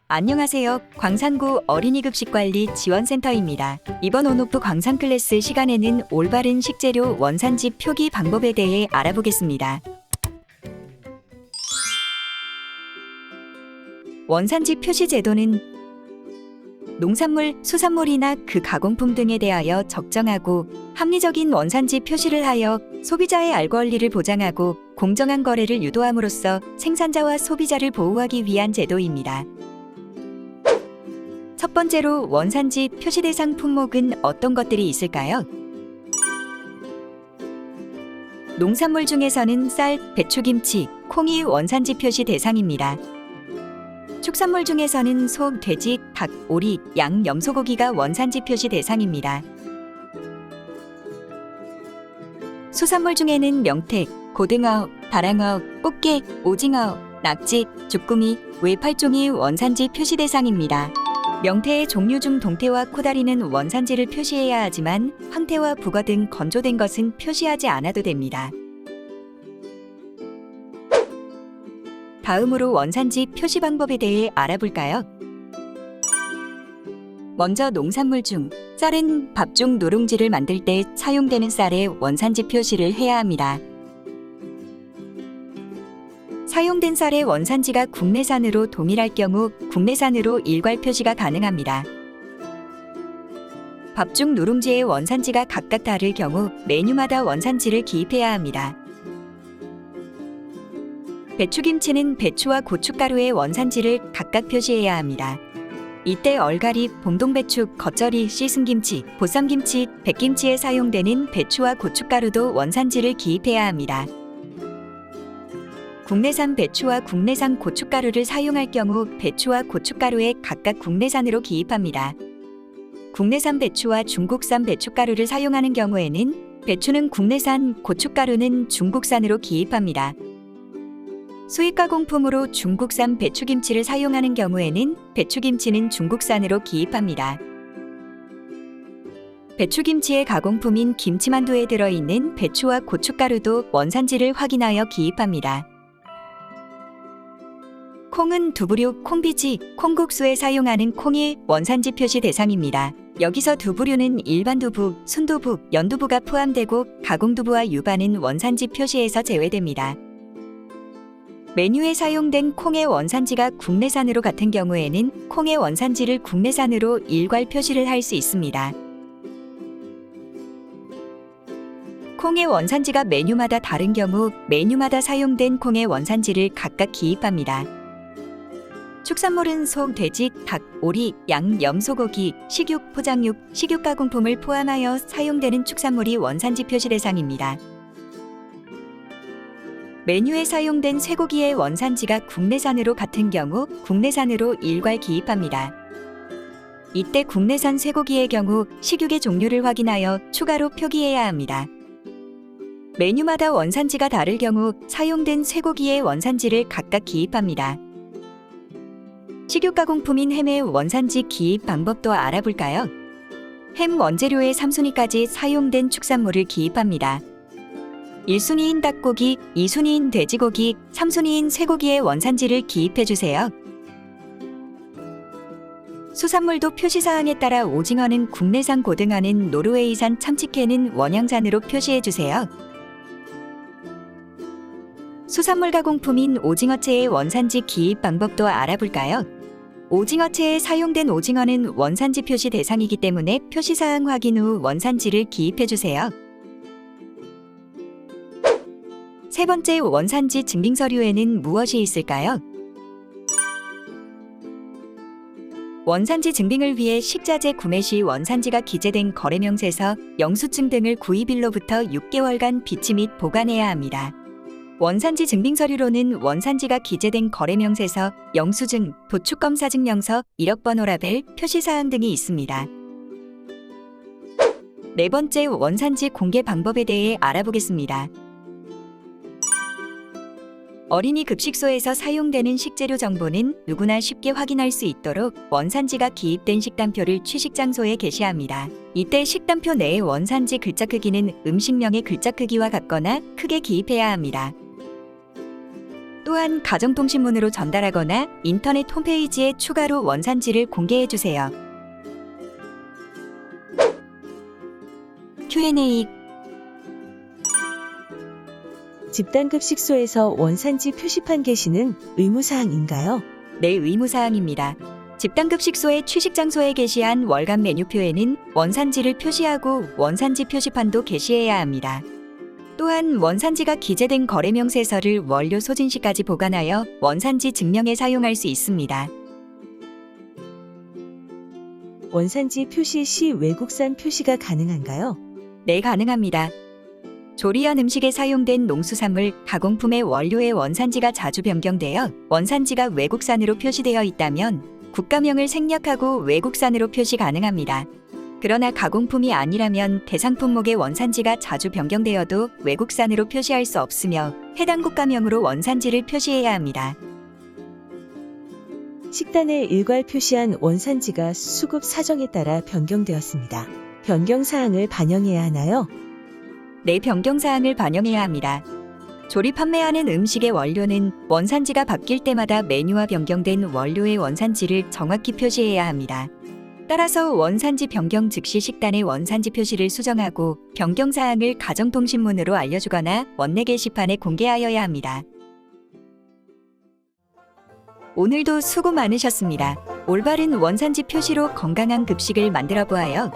안녕하세요. 광산구 어린이급식관리 지원센터입니다. 이번 온오프 광산 클래스 시간에는 올바른 식재료 원산지 표기 방법에 대해 알아보겠습니다. 원산지 표시 제도는 농산물, 수산물이나 그 가공품 등에 대하여 적정하고 합리적인 원산지 표시를 하여 소비자의 알 권리를 보장하고 공정한 거래를 유도함으로써 생산자와 소비자를 보호하기 위한 제도입니다. 첫 번째로 원산지 표시 대상 품목은 어떤 것들이 있을까요? 농산물 중에서는 쌀, 배추김치, 콩이 원산지 표시 대상입니다. 축산물 중에서는 소, 돼지, 닭, 오리, 양, 염소고기가 원산지 표시 대상입니다. 수산물 중에는 명태, 고등어, 다랑어, 꽃게, 오징어, 낙지, 쭈꾸미, 외 8종이 원산지 표시 대상입니다. 명태의 종류 중 동태와 코다리는 원산지를 표시해야 하지만 황태와 북어 등 건조된 것은 표시하지 않아도 됩니다. 다음으로 원산지 표시 방법에 대해 알아볼까요? 먼저 농산물 중 쌀은 밥중 누룽지를 만들 때 사용되는 쌀의 원산지 표시를 해야 합니다. 사용된 쌀의 원산지가 국내산으로 동일할 경우 국내산으로 일괄 표시가 가능합니다. 밥중 누룽지의 원산지가 각각 다를 경우 메뉴마다 원산지를 기입해야 합니다. 배추김치는 배추와 고춧가루의 원산지를 각각 표시해야 합니다. 이때 얼갈이, 봉동배추, 겉절이, 씻은 김치, 보쌈김치, 백김치에 사용되는 배추와 고춧가루도 원산지를 기입해야 합니다. 국내산 배추와 국내산 고춧가루를 사용할 경우 배추와 고춧가루에 각각 국내산으로 기입합니다. 국내산 배추와 중국산 배춧가루를 사용하는 경우에는 배추는 국내산, 고춧가루는 중국산으로 기입합니다. 수입가공품으로 중국산 배추김치를 사용하는 경우에는 배추김치는 중국산으로 기입합니다. 배추김치의 가공품인 김치만두에 들어있는 배추와 고춧가루도 원산지를 확인하여 기입합니다. 콩은 두부류, 콩비지, 콩국수에 사용하는 콩이 원산지 표시 대상입니다. 여기서 두부류는 일반 두부, 순두부, 연두부가 포함되고 가공두부와 유바는 원산지 표시에서 제외됩니다. 메뉴에 사용된 콩의 원산지가 국내산으로 같은 경우에는 콩의 원산지를 국내산으로 일괄 표시를 할 수 있습니다. 콩의 원산지가 메뉴마다 다른 경우 메뉴마다 사용된 콩의 원산지를 각각 기입합니다. 축산물은 소, 돼지, 닭, 오리, 양, 염소고기, 식육, 포장육, 식육 가공품을 포함하여 사용되는 축산물이 원산지 표시 대상입니다. 메뉴에 사용된 쇠고기의 원산지가 국내산으로 같은 경우 국내산으로 일괄 기입합니다. 이때 국내산 쇠고기의 경우 식육의 종류를 확인하여 추가로 표기해야 합니다. 메뉴마다 원산지가 다를 경우 사용된 쇠고기의 원산지를 각각 기입합니다. 식육 가공품인 햄의 원산지 기입 방법도 알아볼까요? 햄 원재료의 3순위까지 사용된 축산물을 기입합니다. 1순위인 닭고기, 2순위인 돼지고기, 3순위인 쇠고기의 원산지를 기입해주세요. 수산물도 표시사항에 따라 오징어는 국내산, 고등어는 노르웨이산, 참치캔은 원양산으로 표시해주세요. 수산물 가공품인 오징어채의 원산지 기입 방법도 알아볼까요? 오징어채에 사용된 오징어는 원산지 표시 대상이기 때문에 표시사항 확인 후 원산지를 기입해주세요. 세 번째 원산지 증빙서류에는 무엇이 있을까요? 원산지 증빙을 위해 식자재 구매 시 원산지가 기재된 거래명세서, 영수증 등을 구입일로부터 6개월간 비치 및 보관해야 합니다. 원산지 증빙서류로는 원산지가 기재된 거래명세서, 영수증, 도축검사증명서, 이력번호 라벨, 표시사항 등이 있습니다. 네 번째 원산지 공개 방법에 대해 알아보겠습니다. 어린이 급식소에서 사용되는 식재료 정보는 누구나 쉽게 확인할 수 있도록 원산지가 기입된 식단표를 취식장소에 게시합니다. 이때 식단표 내의 원산지 글자 크기는 음식명의 글자 크기와 같거나 크게 기입해야 합니다. 또한 가정통신문으로 전달하거나 인터넷 홈페이지에 추가로 원산지를 공개해 주세요. Q&A. 집단급식소에서 원산지 표시판 게시는 의무사항인가요? 네, 의무사항입니다. 집단급식소의 취식장소에 게시한 월간 메뉴표에는 원산지를 표시하고 원산지 표시판도 게시해야 합니다. 또한 원산지가 기재된 거래명세서를 원료 소진 시까지 보관하여 원산지 증명에 사용할 수 있습니다. 원산지 표시 시 외국산 표시가 가능한가요? 네, 가능합니다. 조리한 음식에 사용된 농수산물, 가공품의 원료의 원산지가 자주 변경되어 원산지가 외국산으로 표시되어 있다면 국가명을 생략하고 외국산으로 표시 가능합니다. 그러나 가공품이 아니라면 대상 품목의 원산지가 자주 변경되어도 외국산으로 표시할 수 없으며 해당 국가명으로 원산지를 표시해야 합니다. 식단에 일괄 표시한 원산지가 수급 사정에 따라 변경되었습니다. 변경 사항을 반영해야 하나요? 네, 변경 사항을 반영해야 합니다. 조리 판매하는 음식의 원료는 원산지가 바뀔 때마다 메뉴와 변경된 원료의 원산지를 정확히 표시해야 합니다. 따라서 원산지 변경 즉시 식단의 원산지 표시를 수정하고 변경 사항을 가정통신문으로 알려주거나 원내 게시판에 공개하여야 합니다. 오늘도 수고 많으셨습니다. 올바른 원산지 표시로 건강한 급식을 만들어 보아요.